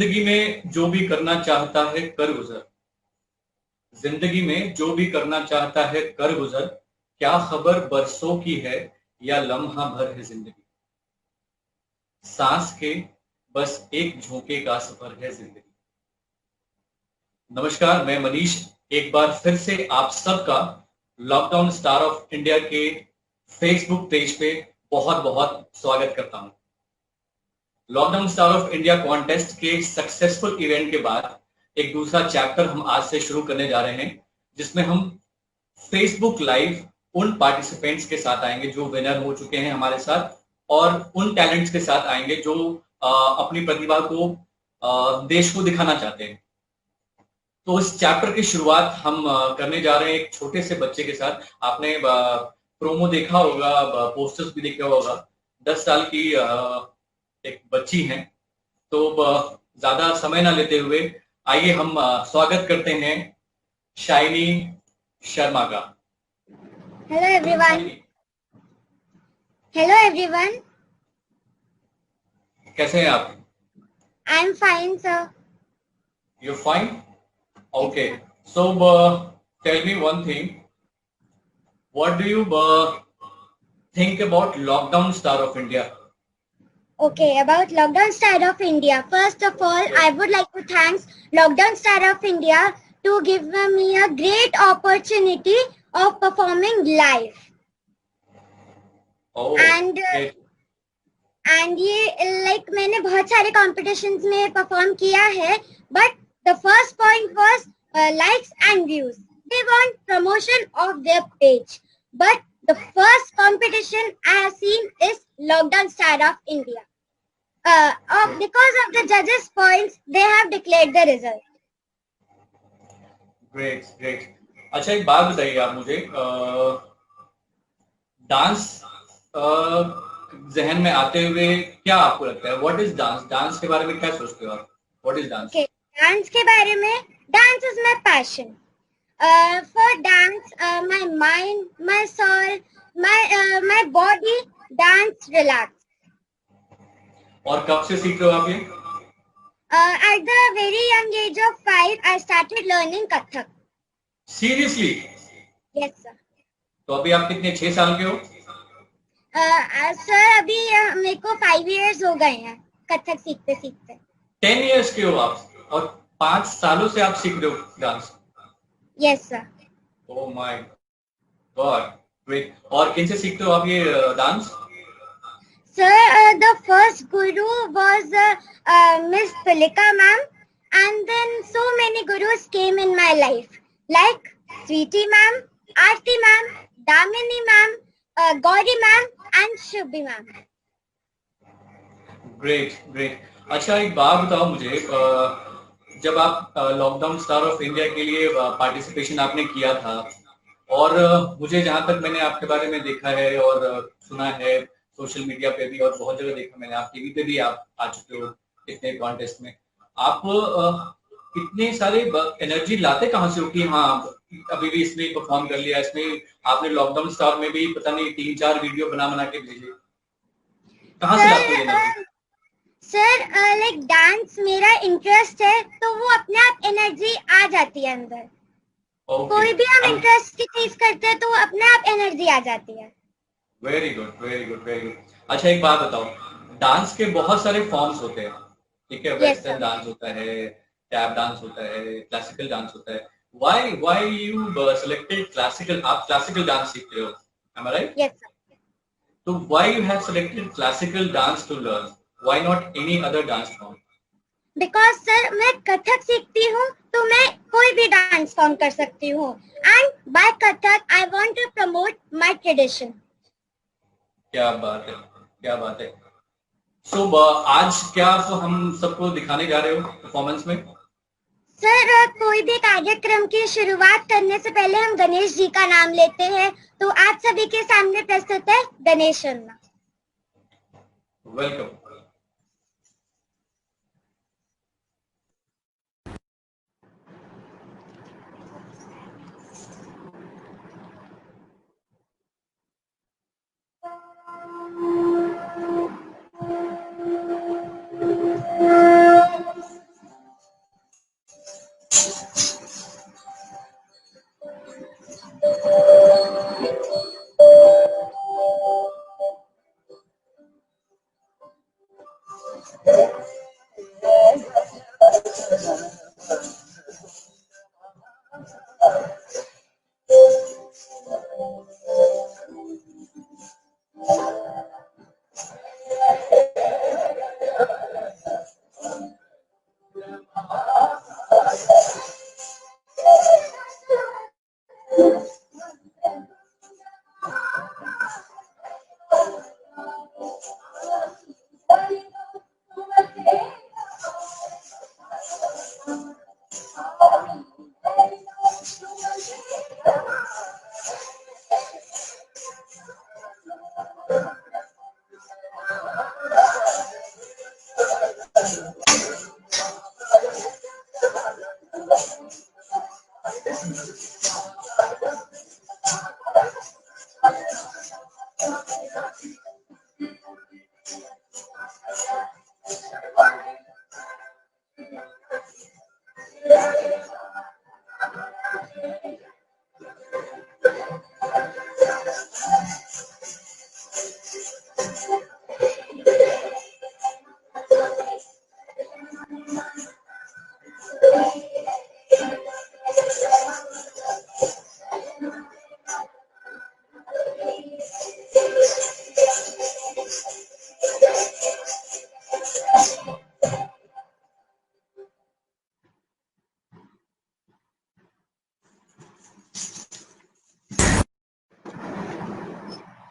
जिंदगी में जो भी करना चाहता है कर गुजर। जिंदगी में जो भी करना चाहता है कर गुजर। क्या खबर बरसों की है या लम्हा भर है जिंदगी। सांस के बस एक झोंके का सफर है जिंदगी। नमस्कार, मैं मनीष एक बार फिर से आप सबका लॉकडाउन स्टार ऑफ इंडिया के फेसबुक पेज पे बहुत बहुत स्वागत करता हूं। Lockdown star of India contest के सक्सेसफुल इवेंट के बाद एक दूसरा चैप्टर हम आज से शुरू करने जा रहे हैं, जिसमें हम फेसबुक लाइव उन पार्टिसिपेंट्स के साथ आएंगे जो विनर हो चुके हैं हमारे साथ, और उन टैलेंट्स के साथ आएंगे जो अपनी प्रतिभा को देश को दिखाना चाहते हैं। तो इस चैप्टर की शुरुआत हम करने जा रहे हैं एक छोटे से बच्चे के साथ। आपने प्रोमो देखा होगा, पोस्टर्स भी देखा होगा। 10 साल की एक बच्ची हैं। तो ज्यादा समय ना लेते हुए आइए हम स्वागत करते हैं शाइनी शर्मा का। Hello everyone. Hello everyone. कैसे हैं आप? I am fine sir. You fine? Okay, so tell me one thing, what do you think about lockdown star of India? Okay, about Lockdown Star of India. First of all, I would like to thank Lockdown Star of India to give me a great opportunity of performing live. Oh, and great. and ये like मैंने बहुत सारे competitions में perform किया है, but the first point was likes and views. They want promotion of their page, but the first competition I have seen is Lockdown Star of India. Because of the judges' points, they have declared the result. Great great. अच्छा, एक बात बताइए आप मुझे, dance जहन में आते हुए क्या आपको लगता है? What is dance? डांस के बारे में क्या सोचते हो आप? What is dance? Okay, dance के बारे में, dance is my passion. For dance, my mind, my soul, my body dance relax. और कब से सीख रहे हो आप ये? At the very young age of 5, I started learning Kathak. Seriously? Yes, sir. तो अभी आप कितने, 6 साल के हो? सर अभी मेरे को 5 years हो गए हैं कथक सीखते सीखते। 10 years के हो आप, और 5 सालों से आप सीख रहे हो dance? Yes sir. Oh my God, great. और किन से सीखते हो आप ये dance? Sir, the first guru was Miss Tulika ma'am, and then so many gurus came in my life, like Sweetie ma'am, Aarti ma'am, Damini ma'am, Gauri ma'am, and Shubhi ma'am. Great great. अच्छा, एक बात बताओ मुझे, जब आप lockdown star of India के लिए participation आपने किया था, और मुझे जहां तक मैंने आपके बारे में देखा है और सुना है सोशल मीडिया पे भी, और बहुत जगह देखा मैंने, आप टीवी पे भी आप आ चुके हो इतने कॉन्टेस्ट में। आप इतने सारे एनर्जी लाते कहाँ से हो कि हाँ अभी भी इसमें परफॉर्म कर लिया, इसमें आपने लॉकडाउन स्टार में भी पता नहीं 3-4 वीडियो बना के भेजे, कहाँ से लाते हो एनर्जी? सर लाइक डांस मेरा इंटरेस्ट है, तो वो अपने आप एनर्जी आ जाती है अंदर। कोई भी हम इंटरेस्ट की चीज करते हैं तो वो अपने आप एनर्जी आ जाती है। Very good very good very good. अच्छा, एक बात बताओ, डांस के बहुत सारे फॉर्म्स होते हैं, ठीक है? वेस्टर्न डांस होता है, टैप डांस होता है, क्लासिकल डांस होता है। Why you selected classical? आप क्लासिकल डांस सीखते हो, am I right? Yes sir. तो why you have selected classical dance to learn? Why not any other dance form? Because sir मैं कथक सीखती हूँ तो मैं कोई भी डांस फॉर्म कर सकती हूँ, and by Kathak I want to promote my tradition. क्या बात है, क्या बात है। सो आज क्या आप हम सबको दिखाने जा रहे हो परफॉर्मेंस में? सर कोई भी कार्यक्रम की शुरुआत करने से पहले हम गणेश जी का नाम लेते हैं, तो आप सभी के सामने प्रस्तुत है गणेश शर्मा। वेलकम।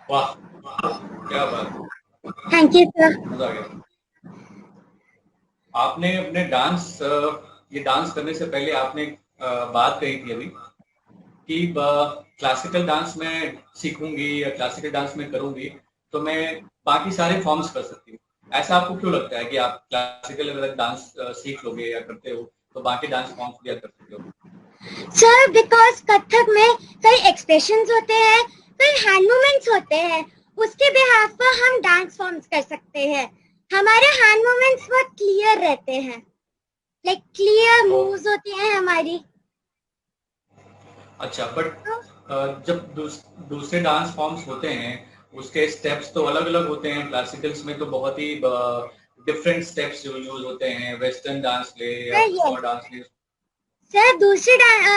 वाह, क्या बात, थैंक यू सर। मजा आ गया। आपने अपने डांस, ये डांस करने से पहले आपने बात कही थी अभी कि क्लासिकल डांस में सीखूंगी या क्लासिकल डांस में करूंगी तो मैं बाकी सारे फॉर्म्स कर सकती हूँ। ऐसा आपको क्यों लगता है कि आप क्लासिकल अगर डांस सीख लोगे या करते हो तो बाकी डांस फॉर्म्स भी आप कर सकते हो? सर बिकॉज कथक में कई एक्सप्रेशंस होते हैं, कई हैंड मूवमेंट्स होते हैं, उसके बिहाफ पर हम डांस फॉर्म्स कर सकते हैं। हमारे हैंड मूवमेंट्स बहुत क्लियर रहते हैं, लाइक क्लियर मूव्स होती हैं हमारी। अच्छा, बट जब दूसरे डांस फॉर्म्स होते हैं उसके स्टेप्स तो अलग अलग होते हैं। क्लासिकल्स में तो बहुत ही डिफरेंट स्टेप्स यूज होते हैं। वेस्टर्न डांस ले या सर कुछ यस और डांस ले। सर, दूसरे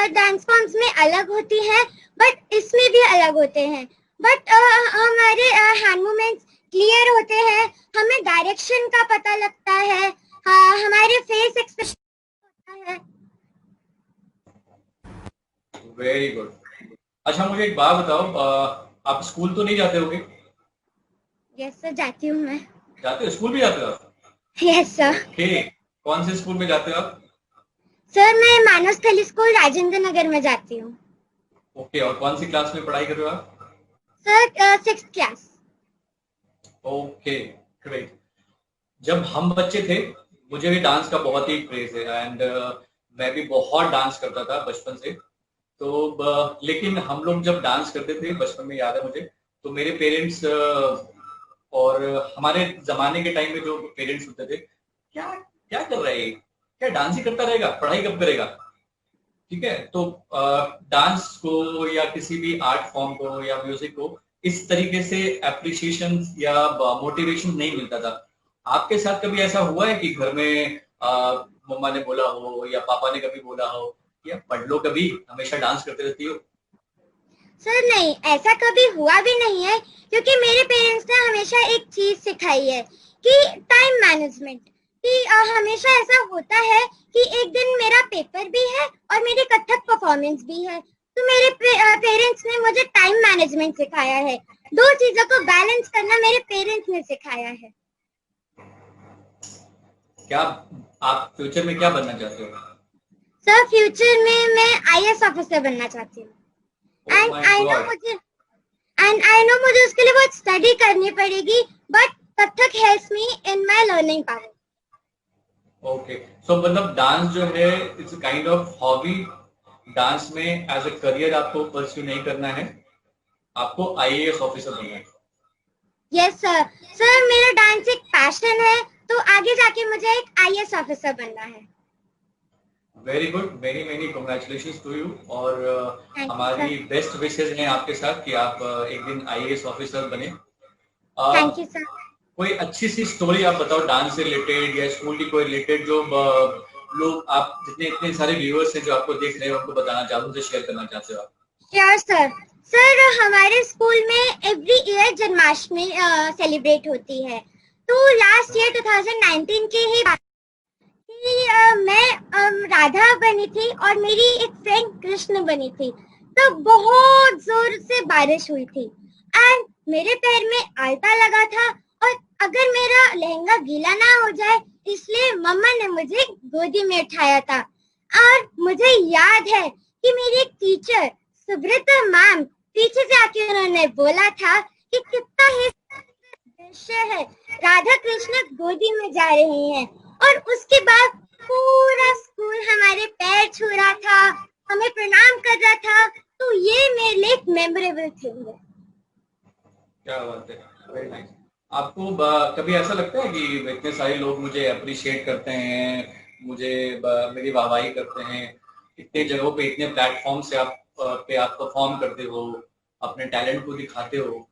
डांस फॉर्म्स में अलग होती है बट इसमें भी अलग होते हैं। बट हमारे हैंड मूवमेंट्स क्लियर होते हैं, हमें डायरेक्शन का पता लगता है, हमारे फेस एक्सप्रेशन होता है। Very good. अच्छा, मुझे एक बात बताओ, आप स्कूल तो नहीं जाते होगे? यस सर, जाती हूँ मैं। जाते हो, स्कूल भी जाते हो आप? Yes sir. ओके, कौन से स्कूल में जाते हो आप? सर मैं मानसस्थली स्कूल राजेंद्र नगर में जाती हूँ। ओके, और कौन सी क्लास में पढ़ाई कर रहे हो आप? Sir 6th class. Okay, great. जब हम बच्चे थे मुझे भी डांस का बहुत ही क्रेज है एंड मैं भी बहुत डांस करता था बचपन से। तो लेकिन हम लोग जब डांस करते थे बचपन में, याद है मुझे, तो मेरे पेरेंट्स और हमारे जमाने के टाइम में जो पेरेंट्स होते थे, क्या क्या कर रहा है ये? क्या डांस ही करता रहेगा, पढ़ाई कब करेगा? ठीक है, तो डांस को या किसी भी आर्ट फॉर्म को या म्यूजिक को इस तरीके से एप्रिसिएशन या मोटिवेशन नहीं मिलता था। आपके साथ कभी ऐसा हुआ है कि घर में मम्मा ने बोला हो या पापा ने कभी बोला हो या पढ़ लो, कभी हमेशा डांस करते रहती हो? सर नहीं, ऐसा कभी हुआ भी नहीं है, क्योंकि मेरे पेरेंट्स ने हमेशा एक चीज सिखाई है कि टाइम मैनेजमेंट, कि हमेशा ऐसा होता है कि एक दिन मेरा पेपर भी है और मेरी कथक परफॉर्मेंस भी है। तो मेरे पेरेंट्स ने मुझे टाइम मैनेजमेंट सिखाया है। दो चीजों को बैलेंस करना मेरे पेरेंट्स ने सिखाया है। क्या आप फ्यूचर में क्या बनना चाहते हो? सर फ्यूचर में मैं IAS ऑफिसर बनना चाहती हूँ। Oh and my I know God. मुझे आई नो मुझे उसके लिए बहुत स्टडी करनी पड़ेगी, but Kathak helps me in my learning power. Okay, so मतलब डांस जो है it's kind of hobby. Dance में एज अ करियर आपको परस्यू नहीं करना है, आपको आईएएस ऑफिसर बनना है। Yes sir. सर मेरा डांस एक पैशन है, तो आगे जाके मुझे एक IAS ऑफिसर बनना है। Very good, very many congratulation to you. और थैंक यू सर। हमारी बेस्ट विशेज हैं आपके साथ कि आप एक दिन आईएएस ऑफिसर बने। Thank you sir. कोई अच्छी सी स्टोरी आप बताओ डांस से रिलेटेड या स्कूल की कोई रिलेटेड, जो लोग, आप जितने इतने सारे व्यूअर्स हैं जो आपको देख रहे हैं, उनको बताना चाहते हो, उनसे शेयर करना चाहते हो आप? Sure sir. सर हमारे स्कूल में एवरी ईयर जन्माष्टमी सेलिब्रेट होती है। तो लास्ट ईयर 2019 की ही बात कि मैं राधा बनी थी और मेरी एक फ्रेंड कृष्ण बनी थी। तो बहुत जोर से बारिश हुई थी एंड मेरे पैर में आलता लगा था, और अगर मेरा लहंगा गीला ना हो जाए इसलिए मम्मा ने मुझे गोदी में उठाया था। और मुझे याद है कि मेरी एक टीचर सुब्रता मैम पीछे से आके उन्होंने बोला था कि कितना ही दृश्य है, राधा कृष्ण गोदी में जा रही हैं। और उसके बाद पूरा स्कूल हमारे पैर छू रहा था, हमें प्रणाम कर रहा था। तो ये मेरे लिए एक मेमोरेबल थिंग है। क्या बात है, वेरी नाइस। आपको कभी ऐसा लगता है कि इतने सारे लोग मुझे अप्रिशिएट करते हैं, मुझे मेरी वाहवाही करते हैं, इतने जगहों पे, इतने प्लेटफॉर्म से आप परफॉर्म करते हो, अपने टैलेंट को दिखाते हो,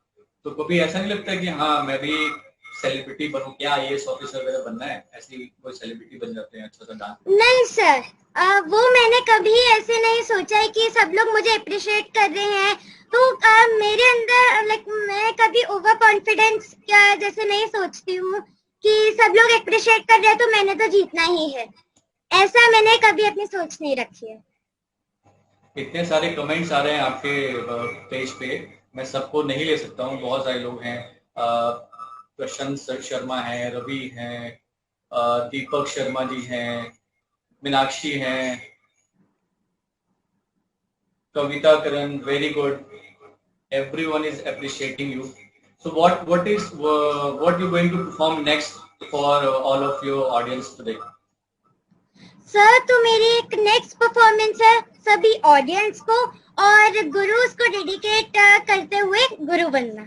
तो कभी ऐसा नहीं लगता कि हाँ मैं भी सेलिब्रिटी बनूं, क्या आईएएस ऑफिसर वगैरह बनना है, ऐसी कोई सेलिब्रिटी बन जाते हैं अच्छा सा डांस? नहीं सर, वो मैंने कभी ऐसे नहीं सोचा है कि सब लोग मुझे अप्रिशिएट कर रहे हैं। तो मेरे अंदर लाइक मैं कभी ओवर कॉन्फिडेंस या जैसे नहीं सोचती हूँ कि सब लोग अप्रिशिएट कर रहे हैं तो मैंने तो जीतना ही है। ऐसा मैंने कभी अपनी सोच नहीं रखी है। इतने सारे कमेंट्स आ रहे हैं आपके पेज पे, मैं सबको नहीं ले सकता हूँ, बहुत सारे लोग हैं। प्रशांत शर्मा है, रवि हैं, दीपक शर्मा जी हैं, मीनाक्षी हैं, Kavita Karan, very good, everyone is appreciating you. So what you going to perform next for all of your audience today? Sir तो मेरी एक नेक्स्ट परफॉर्मेंस है सभी ऑडियंस को और गुरुज को डेडिकेट करते हुए गुरु बनना।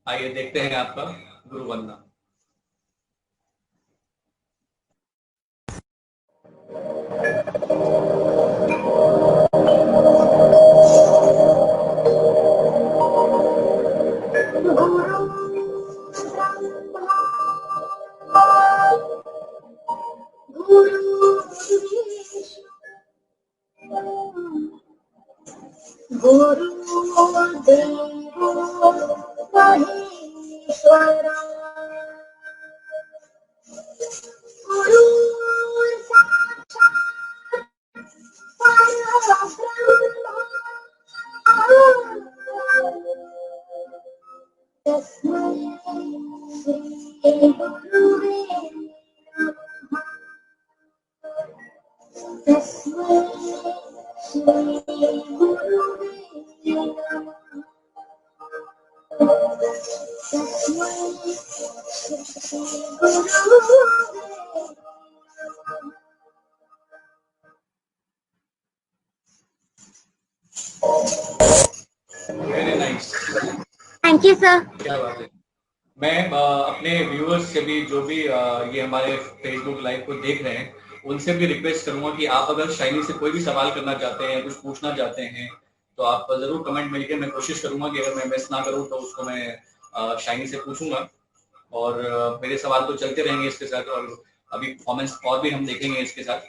आइए देखते हैं आपका गुरु बनना। गुरुदेवो महेश्वरा गुरुर् साक्षात् परब्रह्म तस्मै श्री गुरुवे नमः। तस्मै श्री गुरुवे नमः। तस्मै श्री गुरुवे very nice, thank you sir. क्या बात है। मैं अपने व्यूअर्स से भी, जो भी ये हमारे फेसबुक लाइव को देख रहे हैं, उनसे भी रिक्वेस्ट करूंगा कि आप अगर शाइनी से कोई भी सवाल करना चाहते हैं, कुछ पूछना चाहते हैं, तो आप जरूर कमेंट में लिखें। मैं कोशिश करूंगा कि अगर मैं मिस ना करूं तो उसको मैं शाइनी से पूछूंगा। और मेरे सवाल तो चलते रहेंगे इसके साथ, और अभी परफॉर्मेंस और भी हम देखेंगे इसके साथ।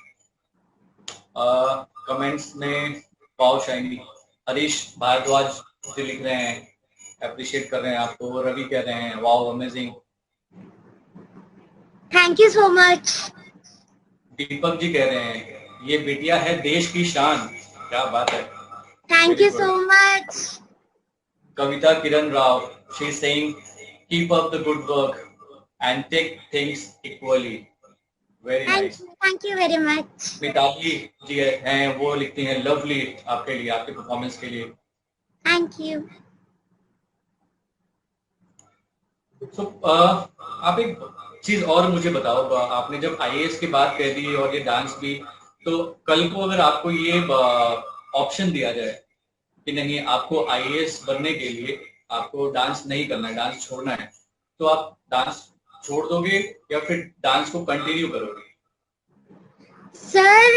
कमेंट्स में वाओ शाइनी, हरीश भारद्वाज जी लिख रहे हैं, अप्रिशिएट कर रहे हैं आपको। रवि कह रहे हैं wow amazing. Thank you so much. Deepak ji कह रहे हैं ये बेटिया है देश की शान, क्या बात है, thank very you good. So much. Kavita Kiran Rao, she is saying keep up the good work and take things equally, very nice. Thank you very much. Mitali ji हैं, वो लिखती हैं लवली आपके लिए, आपके परफॉर्मेंस के लिए। Thank you. तो आप एक चीज और मुझे बताओ, आपने जब आईएएस की बात कह दी और ये डांस भी, तो कल को अगर आपको ये ऑप्शन दिया जाए कि नहीं, आपको आईएएस बनने के लिए आपको डांस नहीं करना है, डांस छोड़ना है, तो आप डांस छोड़ दोगे या फिर डांस को कंटिन्यू करोगे? सर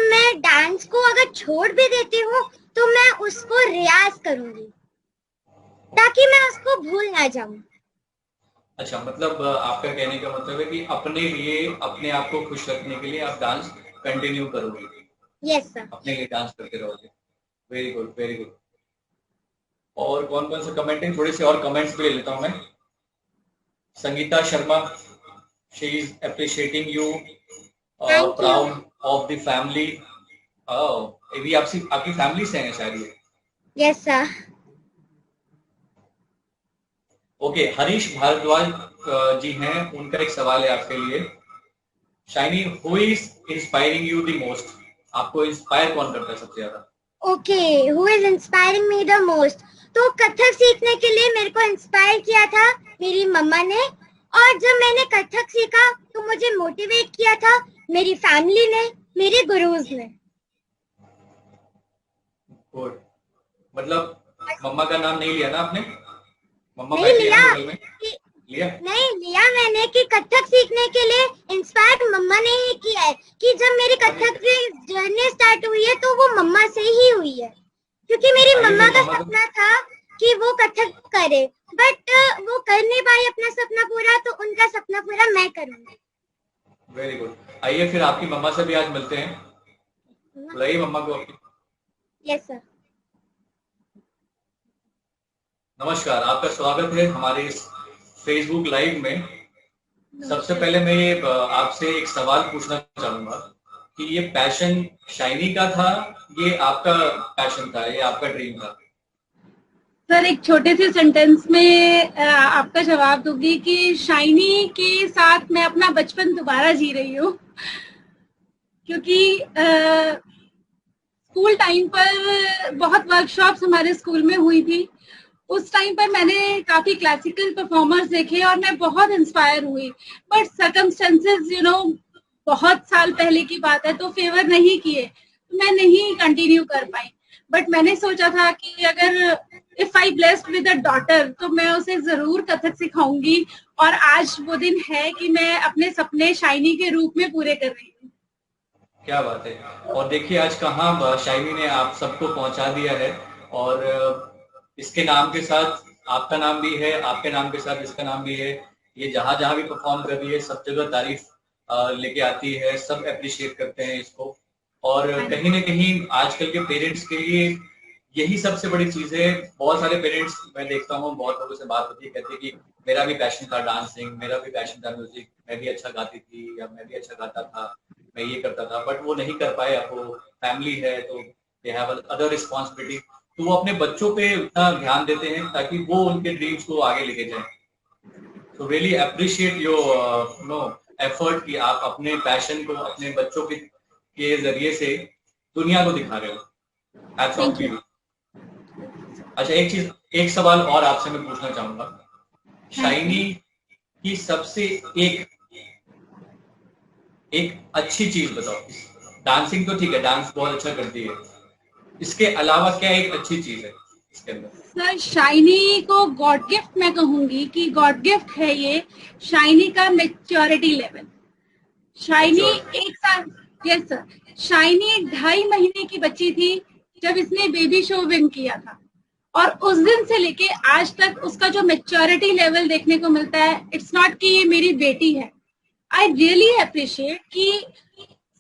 मैं डांस को अगर छोड़ भी देती हूँ तो मैं उसको रियाज करूंगी ताकि मैं उसको भूल ना जाऊं। अच्छा, मतलब आपका कहने का मतलब है कि अपने लिए, अपने आप को खुश रखने के लिए आप डांस कंटिन्यू करोगे? Yes sir. अपने लिए डांस करते रहोगे। Very good, very good. और कौन कौन से कमेंटिंग, थोड़े से और कमेंट्स भी ले लेता हूं मैं। Sangeeta Sharma, she is appreciating you, thank you. Proud of the family. ये भी आपसी आपकी फैमिली से हैं शायद ये? Yes sir. Okay, Harish Bhardwaj ji हैं, उनका एक सवाल है आपके लिए। Shiny, who is inspiring you the most? आपको इंस्पायर कौन करता है सबसे ज्यादा? Okay, who is inspiring me the most? तो कथक सीखने के लिए मेरे को इंस्पायर किया था मेरी मम्मा ने, और जब मैंने कथक सीखा तो मुझे मोटिवेट किया था मेरी फैमिली ने, मेरे गुरुज ने। गुड। मतलब मम्मा का नाम नहीं लिया ना आपने? मम्मा नहीं बैठी है लिया ना बगल में? लिया? नहीं लिया मैंने कि कथक सीखने के लिए इंस्पायर मम्मा ने ही किया है, कि जब मेरी कथक की जर्नी स्टार्ट हुई है तो वो मम्मा से ही हुई है, क्योंकि मेरी आइए मम्मा फिर का मम्मा को। सपना था कि वो कथक करे, बट वो कर नहीं पाई अपना सपना पूरा, तो उनका सपना पूरा मैं करूंगी। Very good. आइए फिर आपकी मम्मा से भी आज मिलते हैं। बुलाइए मम्मा को आपकी। Yes sir. नमस्कार, आपका स्वागत है हमारे इस फेसबुक लाइव में। सबसे पहले मैं ये आपसे एक सवाल पूछना चाहूंगा कि ये पैशन शाइनी का था, ये आपका पैशन था, ये आपका ड्रीम था? सर एक छोटे से सेंटेंस में आपका जवाब दूंगी कि शाइनी के साथ मैं अपना बचपन दोबारा जी रही हूँ, क्योंकि स्कूल टाइम पर बहुत वर्कशॉप्स हमारे स्कूल में हुई थी। उस टाइम पर मैंने काफी क्लासिकल परफॉर्मर्स देखे और मैं बहुत इंस्पायर हुई, बट सर्कमस्टेंसेस बहुत साल पहले की बात है तो फेवर नहीं किए, तो मैं नहीं कंटिन्यू कर पाई। बट मैंने सोचा था कि अगर if I blessed with a daughter तो मैं उसे जरूर कथक सिखाऊंगी, और आज वो दिन है कि मैं अपने सपने शाइनी के रूप में पूरे कर रही हूँ। क्या बात है। और देखिए आज कहाँ शाइनी ने आप सबको पहुंचा दिया है, और इसके नाम के साथ आपका नाम भी है, आपके नाम के साथ इसका नाम भी है। ये जहां जहां भी परफॉर्म कर रही है सब जगह तारीफ लेके आती है, सब अप्रिशिएट करते हैं इसको। और कहीं ना कहीं आजकल के पेरेंट्स के लिए यही सबसे बड़ी चीज है। बहुत सारे पेरेंट्स मैं देखता हूँ, बहुत लोगों से बात होती है, कहते हैं कि मेरा भी पैशन था डांसिंग, मेरा भी पैशन था म्यूजिक, मैं भी अच्छा गाती थी या मैं भी अच्छा गाता था, मैं ये करता था, बट वो नहीं कर पाए। अब वो फैमिली है तो दे हैव अदर रिस्पॉन्सिबिलिटी, तो वो अपने बच्चों पे उतना ध्यान देते हैं ताकि वो उनके ड्रीम्स को आगे लेके जाएं। तो really appreciate your no effort कि आप अपने पैशन को अपने बच्चों के जरिए से दुनिया को दिखा रहे हो। Hats off to you. अच्छा, एक सवाल और आपसे मैं पूछना चाहूंगा। शाइनी की सबसे एक एक अच्छी चीज बताओ। डांसिंग तो ठीक है, डांस बहुत अच्छा करती है, इसके अलावा क्या एक अच्छी चीज है इसके अंदर? सर शाइनी को गॉड गिफ्ट मैं कहूंगी कि गॉड गिफ्ट है ये, शाइनी का मेच्योरिटी लेवल। शाइनी एक साल, यस सर, शाइनी 2.5 महीने की बच्ची थी जब इसने बेबी शो विन किया था, और उस दिन से लेके आज तक उसका जो मेच्योरिटी लेवल देखने को मिलता है, इट्स नॉट कि ये मेरी बेटी है। आई रियली अप्रिशिएट कि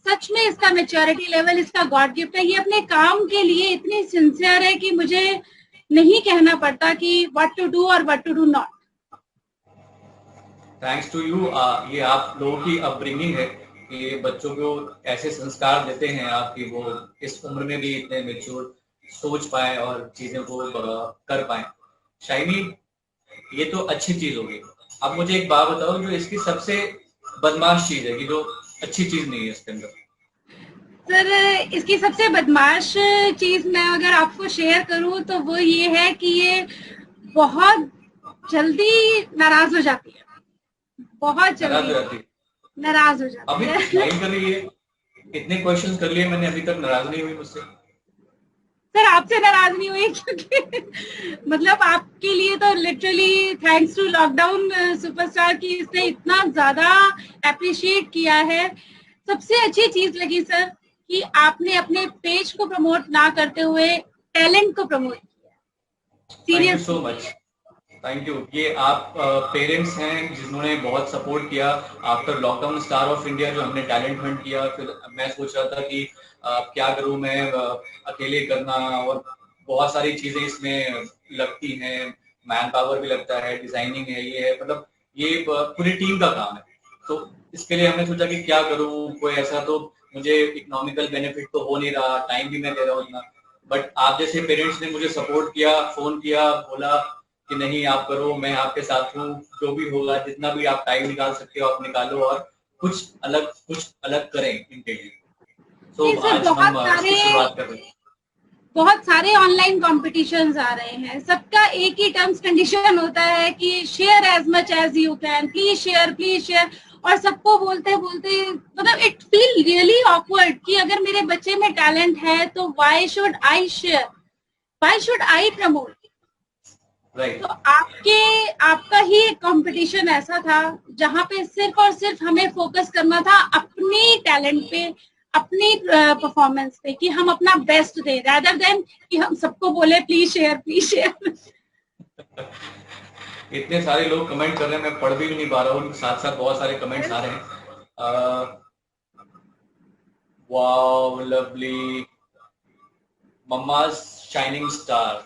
सच में इसका मेच्योरिटी लेवल, इसका गॉड गिफ्ट है। ये अपने काम के लिए इतनी सिंसियर है कि मुझे नहीं कहना पड़ता कि व्हाट टू डू और what to do not. Thanks to you. ये आप लोगों की अपब्रिंगिंग है कि बच्चों को ऐसे संस्कार देते हैं आप कि वो इस उम्र में भी इतने मेच्योर सोच पाए और चीजों को कर पाए। शाइनी, ये तो अच्छी चीज होगी। अब मुझे एक बात बताओ, जो इसकी सबसे बदमाश चीज है कि जो अच्छी चीज नहीं है इसके अंदर? सर इसकी सबसे बदमाश चीज मैं अगर आपको शेयर करूं तो वो ये है कि ये बहुत जल्दी नाराज हो जाती है, बहुत जल्दी नाराज हो जाती अभी है। स्माइल कर रही है। इतने क्वेश्चंस कर लिए मैंने, अभी तक नाराज नहीं हुई मुझसे। सर आपसे नाराज नहीं हुई क्योंकि मतलब आपके लिए तो literally thanks to lockdown superstar की इसने इतना ज्यादा अप्रिशिएट किया है। सबसे अच्छी चीज लगी सर कि आपने अपने पेज को प्रमोट ना करते हुए टैलेंट को प्रमोट किया। Thank you seriously. So much. Thank you. ये आप पेरेंट्स हैं जिन्होंने बहुत सपोर्ट किया after lockdown star of India, जो हमने टैलेंट हंट किया। फिर मैं सोच रहा था कि क्या करूं मैं, अकेले करना, और बहुत सारी चीजें इसमें लगती हैं, मैन पावर भी लगता है, डिजाइनिंग है, ये है, मतलब ये पूरी टीम का काम है। तो इसके लिए हमने सोचा कि क्या करूं, कोई ऐसा तो मुझे इकोनॉमिकल बेनिफिट तो हो नहीं रहा, टाइम भी मैं दे रहा हूँ इतना, बट आप जैसे पेरेंट्स ने मुझे सपोर्ट किया, फोन किया, बोला कि नहीं आप करो, मैं आपके साथ हूँ, जो भी होगा, जितना भी आप टाइम निकाल सकते हो आप निकालो, और कुछ अलग करें इनके लिए। तो नहीं सर, आज हम इसकी शुरुआत कर रहे हैं। बहुत सारे ऑनलाइन कॉम्पिटिशन्स आ रहे हैं, सबका एक ही टर्म्स कंडीशन होता है कि share as much as you can, please share, और सबको बोलते बोलते मतलब इट फील रियली ऑकवर्ड कि अगर मेरे बच्चे में टैलेंट है तो why should I share, why should I promote. Right. तो आपका ही एक कंपटीशन ऐसा था जहां पे सिर्फ और सिर्फ हमें फोकस करना था अपनी टैलेंट पे, अपनी परफॉर्मेंस पे, कि हम अपना बेस्ट दें, rather देन कि हम सबको बोले प्लीज शेयर। इतने सारे लोग कमेंट कर रहे हैं, मैं पढ़ भी नहीं पा रहा हूँ, साथ साथ बहुत सारे कमेंट्स आ रहे हैं। Wow lovely, mamma's shining star,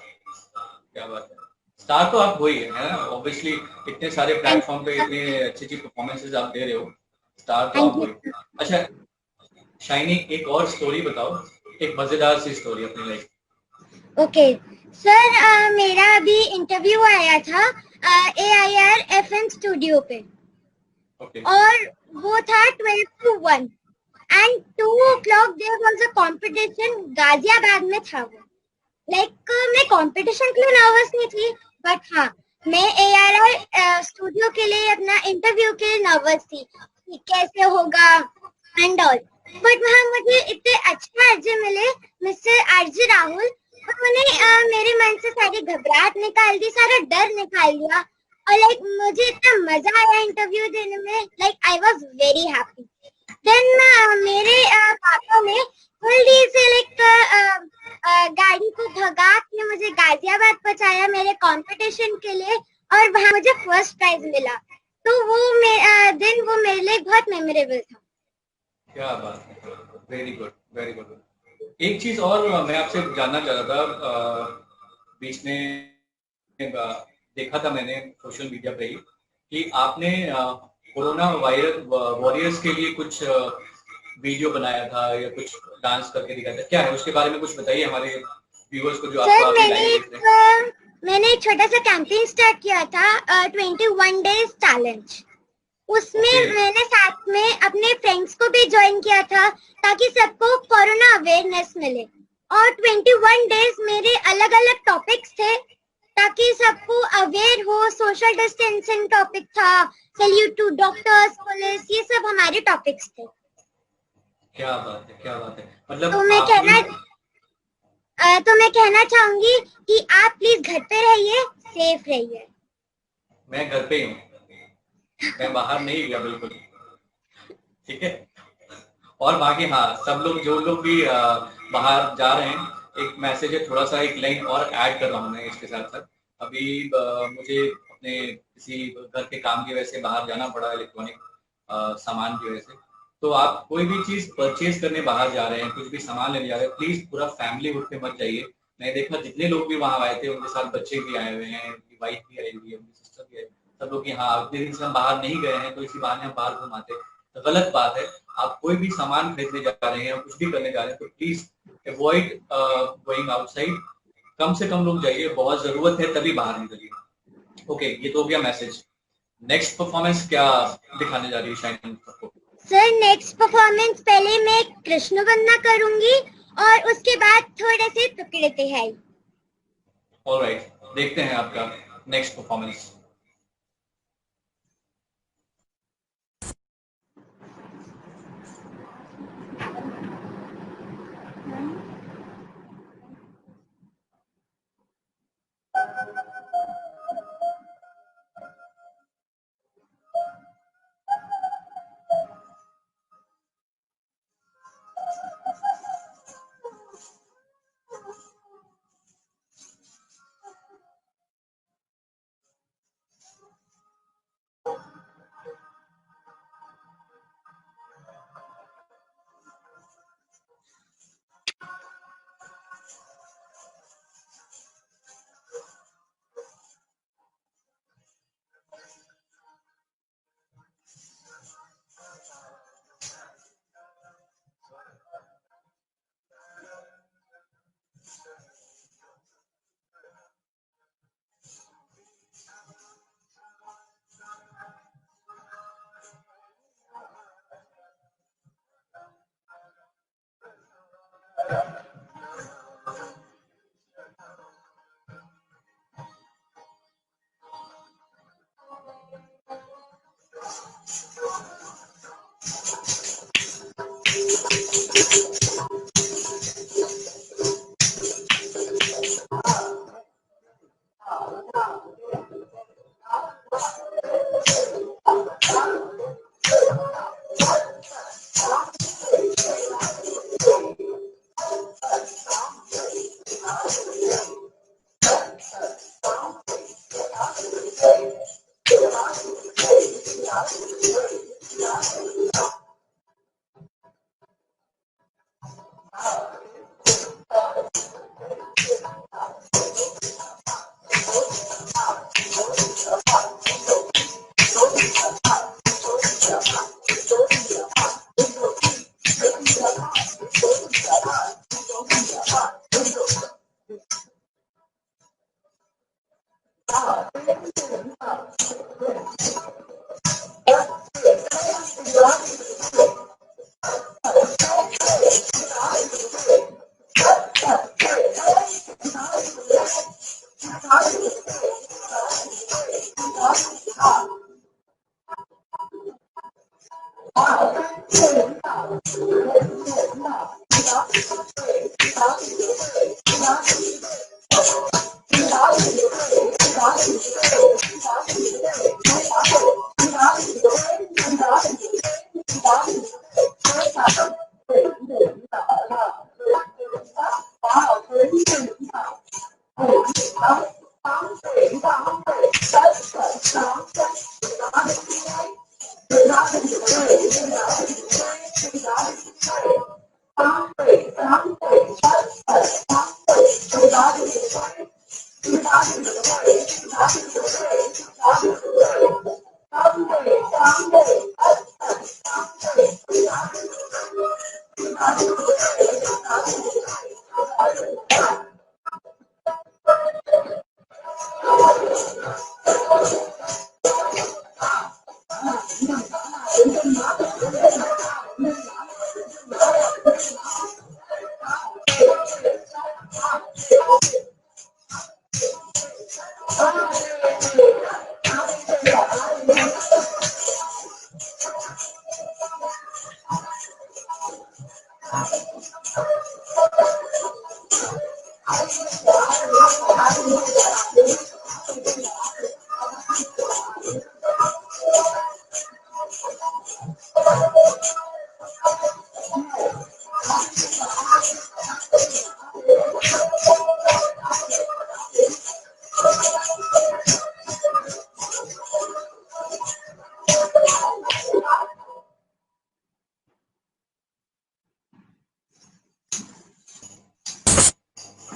क्या बात है। स्टार तो आप हो ही है ना, ऑब्वियसली इतने सारे थैंक प्लेटफॉर्म पे इतने अच्छी अच्छी परफॉर्मेंसेस आप दे रहे हो, स्टार तो आप थैंक हो यू। ही। अच्छा शाइनी, एक और स्टोरी बताओ, एक मजेदार सी स्टोरी अपनी लाइफ। ओके सर, मेरा अभी इंटरव्यू आया था AIR FM स्टूडियो पे, ओके। और वो था 12 to 1 and 2 o'clock there was a competition, Ghaziabad में था वो। मैं कंपटीशन के लिए नर्वस नहीं थी, बट हाँ मैं ARR स्टूडियो के लिए अपना इंटरव्यू के लिए नर्वस थी कि कैसे होगा एंड ऑल। बट वहाँ मुझे इतने अच्छे आरजे मिले, मिस्टर आरजे राहुल, उन्होंने मेरे मन से सारी घबराहट निकाल दी, सारा डर निकाल दिया, और मुझे इतना मजा आया इंटरव्यू देने में, I was very happy. Then मेरे पापा ने जल्दी से गाड़ी को भगा के मुझे गाजियाबाद पहुंचाया मेरे कंपटीशन के लिए, और वहां मुझे फर्स्ट प्राइज मिला। तो वो दिन वो मेरे लिए बहुत मेमोरेबल था। क्या बात है, वेरी गुड वेरी गुड। एक चीज और मैं आपसे जानना चाह रहा था, बीच में देखा था मैंने सोशल मीडिया पे ही कि आपने कोरोना वायरस वॉरियर्स के लिए कुछ वीडियो बनाया था या कुछ डांस करके दिखाया था, क्या है उसके बारे में कुछ बताइए हमारे व्यूअर्स को जो आपको सर अभी लाइव देख रहे हैं। मैंने एक छोटा सा कैंपेन स्टार्ट किया था, 21 days चैलेंज। उसमें ओके। मैंने साथ में अपने फ्रेंड्स को भी ज्वाइन किया था ताकि सबको कोरोना अवेयरनेस मिले, और 21 days मेरे अलग अलग टॉपिक्स थे ताकि सबको अवेयर हो। सोशल डिस्टेंसिंग टॉपिक था, सैल्यूट टू डॉक्टर्स, पुलिस, ये सब हमारे टॉपिक्स थे। क्या बात है, क्या बात है, तो मतलब मैं आप भी। कहना तो मैं कहना चाहूंगी कि आप प्लीज घर पे रहिए, सेफ रहिए। मैं घर पे ही हूँ, मैं बाहर नहीं गया बिल्कुल। ठीक है। और बाकी हाँ, सब लोग जो लोग भी बाहर जा रहे हैं, एक मैसेज है, थोड़ा सा एक लाइन और ऐड कर रहा हूँ मैं इसके साथ साथ। अभी मुझे अपने किसी घर के काम की वजह से बाहर जाना पड़ा, इलेक्ट्रॉनिक सामान की वजह से। तो आप कोई भी चीज परचेज करने बाहर जा रहे हैं, कुछ भी सामान लेने जा रहे हैं, प्लीज पूरा फैमिली उठ के मत जाइए। मैंने देखा जितने लोग भी वहां आए थे उनके साथ बच्चे भी आए हुए हैं, उनकी वाइफ भी आई हुई है, उनकी सिस्टर भी आई, सब लोग यहाँ अगले दिन से हम बाहर नहीं गए हैं, तो इसी बहाने हम बाहर घुमाते। तो गलत बात है। आप कोई भी सामान खरीदने जा रहे हैं, कुछ भी करने जा रहे हैं, तो प्लीज अवॉइड गोइंग आउटसाइड। कम से कम लोग जाइए, बहुत जरूरत है तभी बाहर निकलिए। ओके, ये तो हो गया मैसेज। नेक्स्ट परफॉर्मेंस क्या दिखाने जा रही है शाइनी सबको? सर नेक्स्ट परफॉर्मेंस पहले मैं कृष्ण वंदना करूंगी, और उसके बाद थोड़े से टुकड़े तिहाई। ऑलराइट, देखते हैं आपका next performance.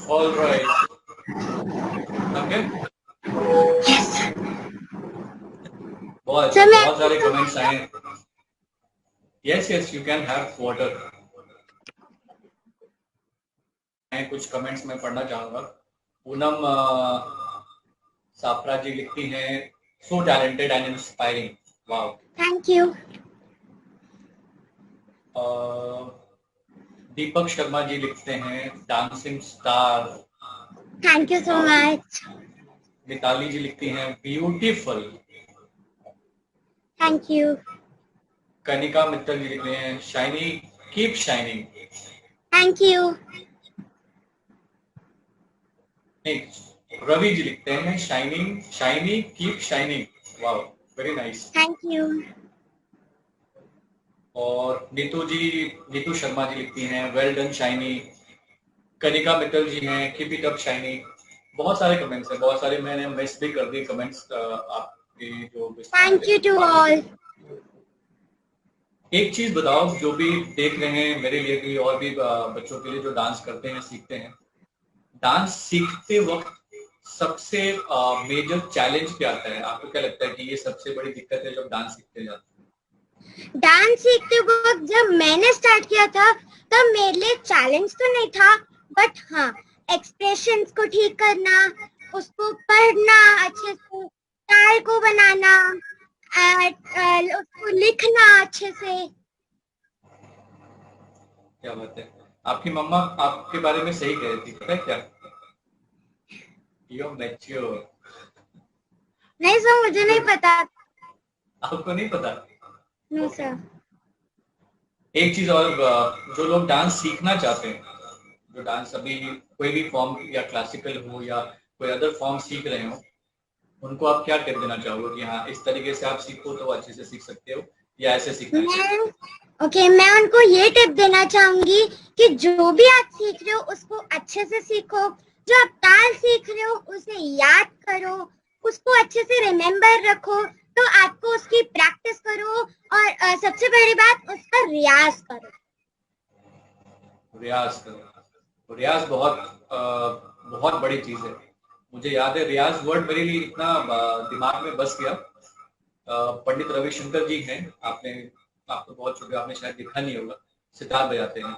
All right. Okay. बहुत सारे कमेंट्स आए. Yes, you can have water. मैं कुछ कमेंट्स में पढ़ना चाहूंगा. पूनम सापरा जी लिखती हैं, so talented and inspiring. Wow. Thank you. Deepak Sharma ji लिखते हैं, dancing star. Thank you so much. Mitali ji लिखती हैं, beautiful. Thank you. Kanika Mittal ji लिखते हैं, Shiny, keep shining. Thank you. Ravi ji लिखते हैं, shining, Shiny, keep shining. Wow, very nice. Thank you. और नीतू शर्मा जी लिखती हैं, well done Shiny. Kanika Mittal ji हैं, कीप इट अप शाइनी. बहुत सारे कमेंट्स हैं, बहुत सारे मैंने मिस भी कर दिए कमेंट्स आपके जो. Thank you to all. एक चीज बताओ, जो भी देख रहे हैं, मेरे लिए भी और भी बच्चों के लिए जो डांस करते हैं, सीखते हैं, डांस सीखते वक्त सबसे मेजर चैलेंज क्या आता है? आपको क्या लगता है कि ये सबसे बड़ी दिक्कत है जब डांस सीखते जाते हैं? डांस सीखते वक्त जब मैंने स्टार्ट किया था तब मेरे लिए चैलेंज तो नहीं था, बट हाँ, एक्सप्रेशंस को ठीक करना, उसको पढ़ना अच्छे से, ताल को बनाना, उसको लिखना अच्छे से. क्या बात है. आपकी मम्मा आपके बारे में सही कह रही थी, पता है क्या? You're mature. नहीं सर, मुझे नहीं पता. आपको नहीं पता? No sir. एक चीज और, जो लोग डांस सीखना चाहते हैं, जो डांस अभी कोई भी फॉर्म या क्लासिकल हो या कोई अदर फॉर्म सीख रहे हो, उनको आप क्या कर देना चाहोगे कि हाँ, इस तरीके से आप सीखो तो अच्छे से सीख सकते हो, या ऐसे सीखना चाहिए? ओके, मैं उनको ये टिप देना चाहूंगी कि जो भी आप सीख रहे हो उसको अच्छे से सीखो, जो आप ताल सीख रहे हो उसे याद करो, उसको अच्छे से रिमेम्बर रखो, तो आपको उसकी प्रैक्टिस करो और सबसे बड़ी बात उसका रियाज करो। रियाज करो, रियाज बहुत बड़ी चीज है। मुझे याद है रियाज वर्ड मेरे लिए इतना दिमाग में बस गया। पंडित रविशंकर जी हैं, आप तो बहुत छोटे, आपने शायद देखा नहीं होगा, सितार बजाते हैं।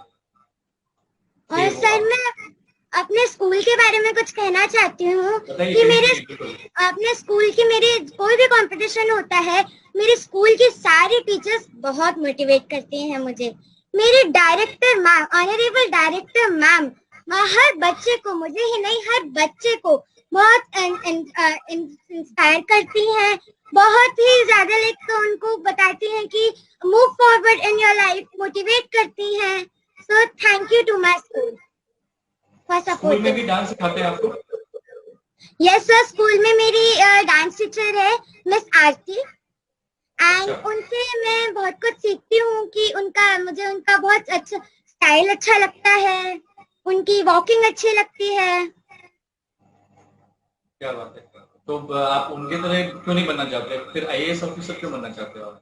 और सर मैं अपने स्कूल के बारे में कुछ कहना चाहती हूँ कि अपने स्कूल की मेरी कोई भी कंपटीशन होता है, मेरे स्कूल की सारी टीचर्स बहुत मोटिवेट करती हैं मुझे। मेरे director ma'am, honourable director ma'am, हर बच्चे को, मुझे ही नहीं हर बच्चे को बहुत इंस्पायर करती हैं, बहुत ही ज्यादा लाइक उनको बताती हैं कि move forward in your life, motivate करती हैं। So thank you to my school. School में भी डांस सिखाते हैं आपको? यस सर, स्कूल में मेरी डांस टीचर है मिस आरती, एंड उनसे मैं बहुत कुछ सीखती हूँ कि मुझे उनका बहुत अच्छा स्टाइल अच्छा लगता है, उनकी वॉकिंग अच्छी लगती है। क्या बात है। तो आप उनके तरह क्यों नहीं बनना चाहते, फिर आईएएस ऑफिसर क्यों बनना चाहते हो आप?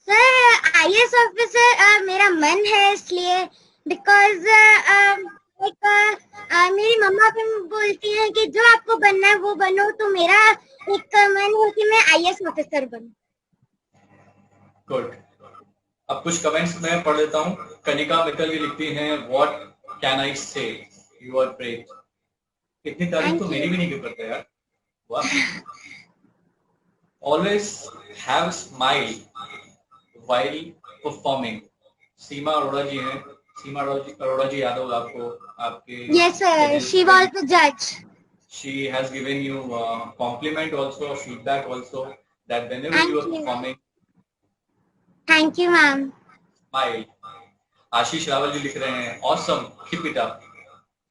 सर आईएएस ऑफिसर मेरा मन है इसलिए बिकॉज मेरी मम्मा भी बोलती हैं कि जो आपको बनना है वो बनो, तो मेरा एक मन है कि मैं आईएएस ऑफिसर बनूं। गुड। अब कुछ कमेंट्स मैं पढ़ लेता हूँ। कनिका मित्तल जी लिखती हैं, व्हाट कैन आई से, यू आर ग्रेट। इतनी तारीफ तो मेरी भी नहीं कर पाता यार। वाह। Always have smile while performing। सीमा अरोड़ा जी हैं, सीमा अरोड़ा जी याद होगा आपको, आपके? Yes sir, she was the judge. She has given you compliment also, feedback also, that whenever you are performing, thank you ma'am, smile। आशीष रावल जी लिख रहे हैं, awesome, keep it up।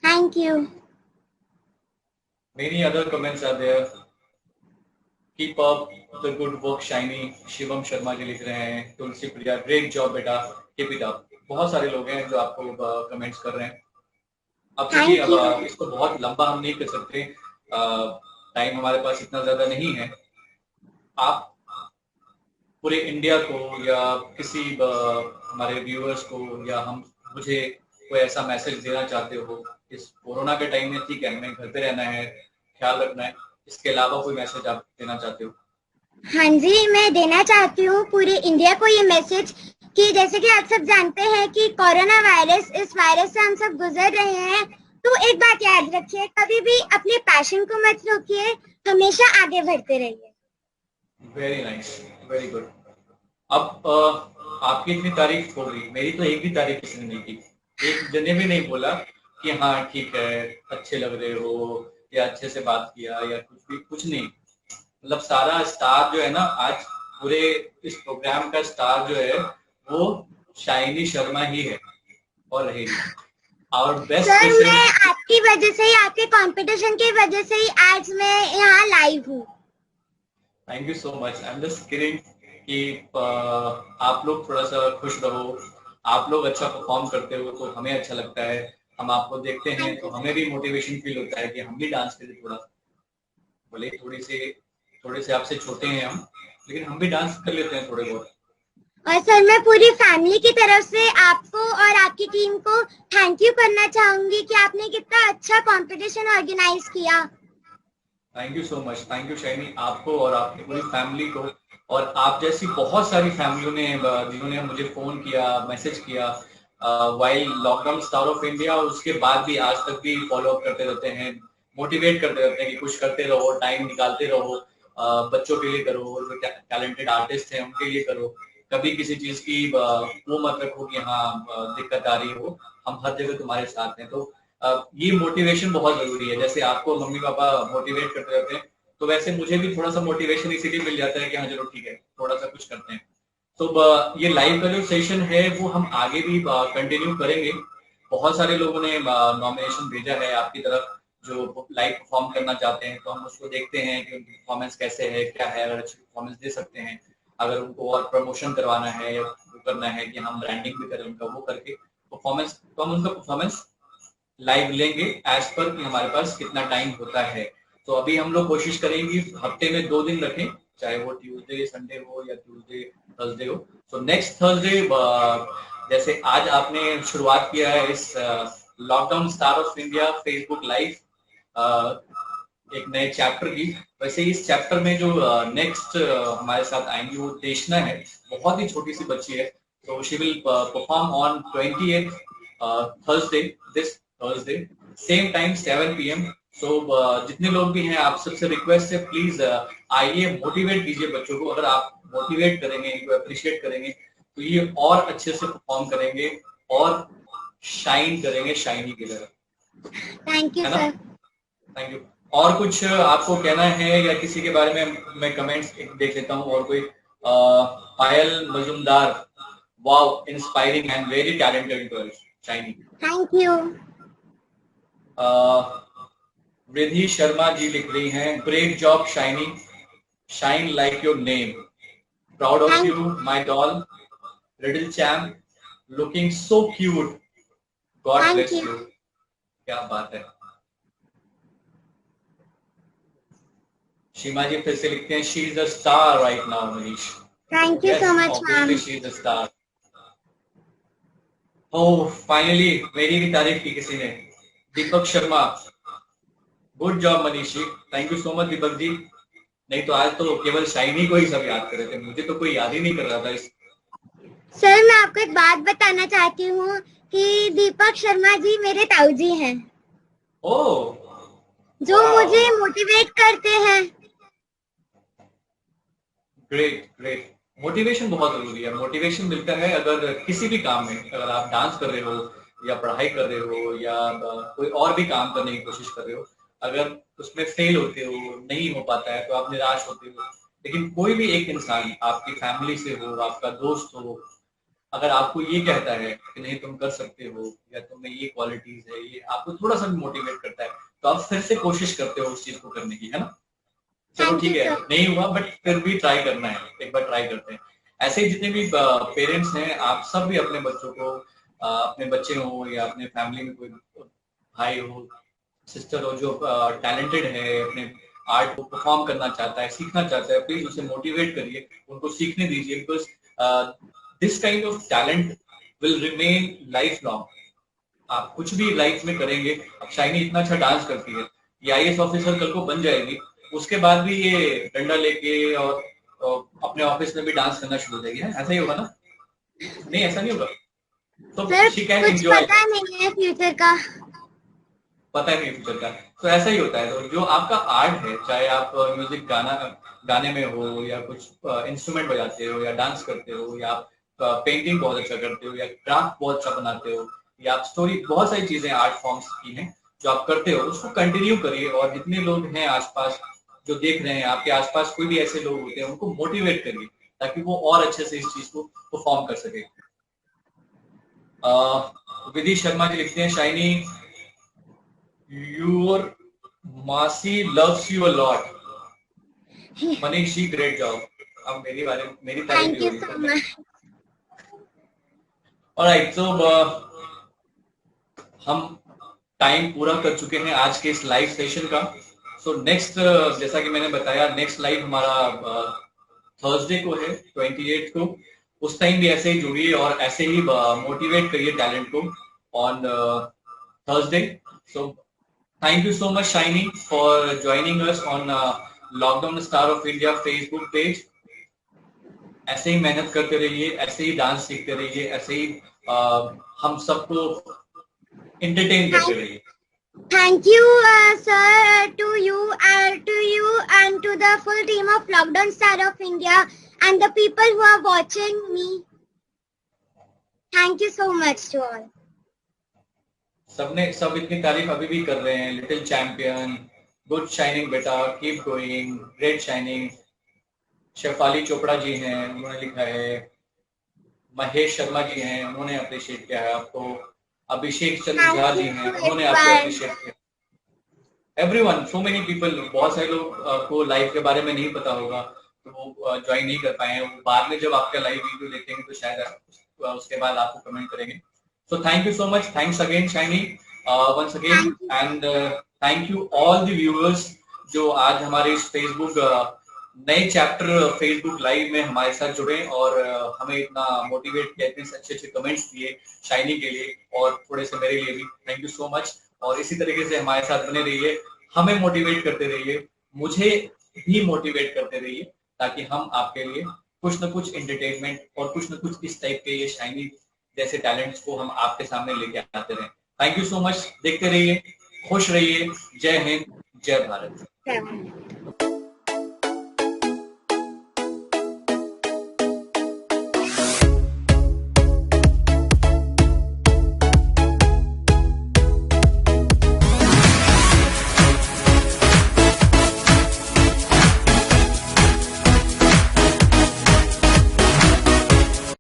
thank you। Many other comments are there, keep up the good work Shiny. Shivam Sharma ji लिख रहे हैं, Tulsi Priya, great job बेटा, keep it up. बहुत सारे लोग हैं जो आपको कमेंट्स कर रहे हैं। अब देखिए, अब इसको बहुत लंबा हम नहीं कर सकते, टाइम हमारे पास इतना ज्यादा नहीं है। आप पूरे इंडिया को या किसी हमारे व्यूअर्स को या मुझे कोई ऐसा मैसेज देना चाहते हो इस कोरोना के टाइम में? ठीक है, हमें घर पे रहना है, ख्याल रखना है, इसके अलावा कोई मैसेज आप देना चाहते हो? हाँ जी, मैं देना चाहती हूँ पूरे इंडिया को ये मैसेज कि जैसे कि आप सब जानते हैं कि कोरोना वायरस, इस वायरस से हम सब गुजर रहे हैं, तो एक बात याद रखिए, कभी भी अपने पैशन को मत रोकिए, हमेशा आगे बढ़ते रहिए। Very nice, very good. अब आपकी इतनी तारीफ हो गई, मेरी तो एक भी तारीफ किसी ने नहीं की। एक जने भी नहीं बोला कि हाँ ठीक है, अच्छे लग रहे हो, या अच्छे से बात किया, या कुछ नहीं। मतलब सारा स्टार जो है ना, आज पूरे इस प्रोग्राम का स्टार जो है वो शाइनी शर्मा ही है और रहेगी। और बेस्ट सर, मैं आपकी वजह से ही, आपके कंपटीशन की वजह से ही आज मैं यहाँ लाइव हूँ। Thank you so much. I am just kidding कि आप लोग थोड़ा सा खुश रहो, आप लोग अच्छा परफॉर्म करते हो तो हमें अच्छा लगता है, हम आपको देखते हैं तो हमें भी मोटिवेशन फील होता है कि हम भी डांस करें थोड़ा। भले थोड़े से आपसे छोटे हैं हम, लेकिन हम भी डांस कर लेते हैं थोड़े बहुत। और सर, मैं पूरी फैमिली की तरफ से आपको और आपकी टीम को थैंक यू करना चाहूंगी कि आपने कितना अच्छा कंपटीशन ऑर्गेनाइज किया। Thank you so much, thank you shiny, आपको और आपकी पूरी फैमिली को, और आप जैसी बहुत सारी फैमिलियों ने जिन्होंने मुझे फोन किया, मैसेज किया while lockdown star of India, और उसके बाद भी आज तक भी फॉलो अप करते रहते हैं, मोटिवेट करते रहते हैं कि कुछ करते रहो, टाइम निकालते रहो, बच्चों के लिए करो, जो टैलेंटेड आर्टिस्ट हैं उनके लिए करो, कभी किसी चीज की वो मत रखो कि हाँ दिक्कत आ रही हो, हम हर जगह तुम्हारे साथ हैं। तो ये मोटिवेशन बहुत जरूरी है। जैसे आपको मम्मी पापा मोटिवेट करते रहते हैं, तो वैसे मुझे भी थोड़ा सा मोटिवेशन इसीलिए मिल जाता है कि हाँ चलो ठीक है, थोड़ा सा कुछ करते हैं। तो ये लाइव का जो सेशन है वो हम आगे भी कंटिन्यू करेंगे। बहुत सारे लोगों ने नॉमिनेशन भेजा है आपकी तरफ जो लाइव परफॉर्म करना चाहते हैं, तो हम उसको देखते हैं कि उनकी परफॉर्मेंस कैसे है, क्या है, अगर अच्छी परफॉर्मेंस दे सकते हैं। अगर उनको और प्रमोशन करवाना है या करना है कि हम ब्रांडिंग भी करें उनका, वो करके परफॉर्मेंस, तो हम उनका परफॉर्मेंस लाइव लेंगे एज पर कि हमारे पास कितना टाइम होता है। तो अभी हम लोग कोशिश करेंगे हफ्ते में 2 दिन रखें, चाहे वो ट्यूसडे संडे हो या ट्यूसडे थर्सडे हो। तो नेक्स्ट थर्सडे, जैसे आज आपने शुरुआत किया है इस lockdown star of India Facebook live एक नए चैप्टर की, वैसे इस चैप्टर में जो नेक्स्ट हमारे साथ आएंगी वो देशना है, बहुत ही छोटी सी बच्ची है। तो she will perform on 28th Thursday, this Thursday, same time 7 PM। सो जितने लोग भी हैं आप सबसे रिक्वेस्ट है, प्लीज आइए, मोटिवेट कीजिए बच्चों को। अगर आप मोटिवेट करेंगे, इनको अप्रिशिएट करेंगे तो ये और अच्छे से परफॉर्म करेंगे और शाइन करेंगे शाइनी की तरह। थैंक यू है ना? सर। Thank you. और कुछ आपको कहना है या किसी के बारे में मैं कमेंट्स देख लेता हूँ। और कोई? Payal Majumdar, wow, inspiring and very talented girl Shiny. Thank you. Ridhi Sharma ji लिख रही हैं, great job Shiny, shine like your name, proud of you my doll, little champ, looking so cute, God bless you. क्या बात है। सीमा जी फिर से लिखते हैं, she is a star right now Manish. Thank you so much ma'am. She is a star. Oh finally मेरी भी तारीफ की किसी ने। Deepak Sharma, good job Manish ji, thank you so much Deepak ji. नहीं तो आज तो केवल शाइनी को ही सब याद कर रहे थे, मुझे तो कोई याद ही नहीं कर रहा था इस। सर मैं आपको एक बात बताना चाहती हूँ कि दीपक शर्मा जी मेरे ताऊ जी हैं। ओह, जो मुझे मोटिवेट करते हैं। Great great. मोटिवेशन बहुत जरूरी है। मोटिवेशन मिलता है अगर किसी भी काम में, अगर आप डांस कर रहे हो या पढ़ाई कर रहे हो या कोई और भी काम करने की कोशिश कर रहे हो, अगर उसमें फेल होते हो, नहीं हो पाता है तो आप निराश होते हो। लेकिन कोई भी एक इंसान आपकी फैमिली से हो, आपका दोस्त हो, अगर आपको ये कहता है कि नहीं तुम कर सकते हो या तुम में ये क्वालिटीज है, ये आपको थोड़ा सा भी मोटिवेट करता है, तो आप फिर से कोशिश करते हो उस चीज को करने की, है ना? चलो ठीक है, नहीं हुआ बट फिर भी ट्राई करना है, एक बार ट्राई करते हैं। ऐसे ही जितने भी पेरेंट्स हैं, आप सब भी अपने बच्चों को, अपने बच्चे हो या अपने फैमिली में कोई भाई हो, सिस्टर हो जो टैलेंटेड है, अपने आर्ट को परफॉर्म करना चाहता है, सीखना चाहता है, प्लीज उसे मोटिवेट करिए, उनको सीखने दीजिए। Because this kind of talent will remain life long. आप कुछ भी लाइफ में करेंगे, अब शाइनी इतना अच्छा डांस करती है, ये IAS ऑफिसर कल को बन जाएगी, उसके बाद भी ये डंडा लेके और अपने ऑफिस में भी डांस करना शुरू हो जाएगी। ऐसा ही होगा ना? नहीं ऐसा नहीं होगा। तो शी कैन एंजॉय। पता नहीं है फ्यूचर का, पता नहीं फ्यूचर का, तो ऐसा ही होता है। तो जो आपका आर्ट है, चाहे आप म्यूजिक गाने में हो या कुछ इंस्ट्रूमेंट बजाते हो या डांस करते हो या आप पेंटिंग बहुत अच्छा करते हो या क्राफ्ट बहुत अच्छा बनाते हो या आप स्टोरी, बहुत सारी चीजें आर्ट फॉर्म्स की हैं जो आप करते हो, उसको कंटिन्यू करिए। और जितने लोग हैं आसपास जो देख रहे हैं, आपके आसपास कोई भी ऐसे लोग होते हैं, उनको मोटिवेट करिए ताकि वो और अच्छे से इस चीज को परफॉर्म कर सके। विधि शर्मा जी लिखते हैं, Shiny your maasi loves you a lot. Manish ji great job. अब मेरी तारीफ भी हो रही है। ऑलराइट, तो हम टाइम पूरा कर चुके हैं आज के इस लाइव सेशन का। सो नेक्स्ट, जैसा कि मैंने बताया, नेक्स्ट लाइव हमारा थर्सडे को है, 28 को। उस टाइम भी ऐसे ही जुड़िए और ऐसे ही मोटिवेट करिए टैलेंट को on Thursday. So thank you so much shiny for joining us on lockdown star of India Facebook page. ऐसे ही मेहनत करते रहिए, ऐसे ही डांस सीखते रहिए, ऐसे ही हम सबको एंटरटेन करते रहिए। Thank you, sir, to you and to the full team of Lockdown Star of India and the people who are watching me. Thank you so much to all. सब इतनी तारीफ अभी भी कर रहे हैं। लिटिल चैंपियन, गुड शाइनिंग बेटा, keep going, great shining. Shefali Chopra ji हैं, उन्होंने लिखा है। महेश शर्मा जी हैं, उन्होंने अप्रिशिएट किया है आपको। अभिषेक चंद्र झा जी हैं, उन्होंने आपको अप्रिशिएट किया। एवरीवन, सो मेनी पीपल, बहुत सारे लोग को लाइफ के बारे में नहीं पता होगा, तो वो ज्वाइन नहीं कर पाए हैं। वो बाद में जब आपका लाइव वीडियो देखेंगे तो शायद उसके बाद आपको कमेंट करेंगे। So thank you so much, thanks again Shiny once again, and thank you all the viewers जो आज हमारे इस फेसबुक नए चैप्टर फेसबुक लाइव में हमारे साथ जुड़े और हमें इतना मोटिवेट किया, इतने अच्छे अच्छे कमेंट्स दिए शाइनी के लिए और थोड़े से मेरे लिए भी। थैंक यू सो मच, और इसी तरीके से हमारे साथ बने रहिए, हमें मोटिवेट करते रहिए, मुझे भी मोटिवेट करते रहिए, ताकि हम आपके लिए कुछ न कुछ एंटरटेनमेंट और कुछ न कुछ इस टाइप के ये शाइनी जैसे टैलेंट्स को हम आपके सामने लेके आते रहें। थैंक यू सो मच, देखते रहिए, खुश रहिए, जय हिंद, जय भारत।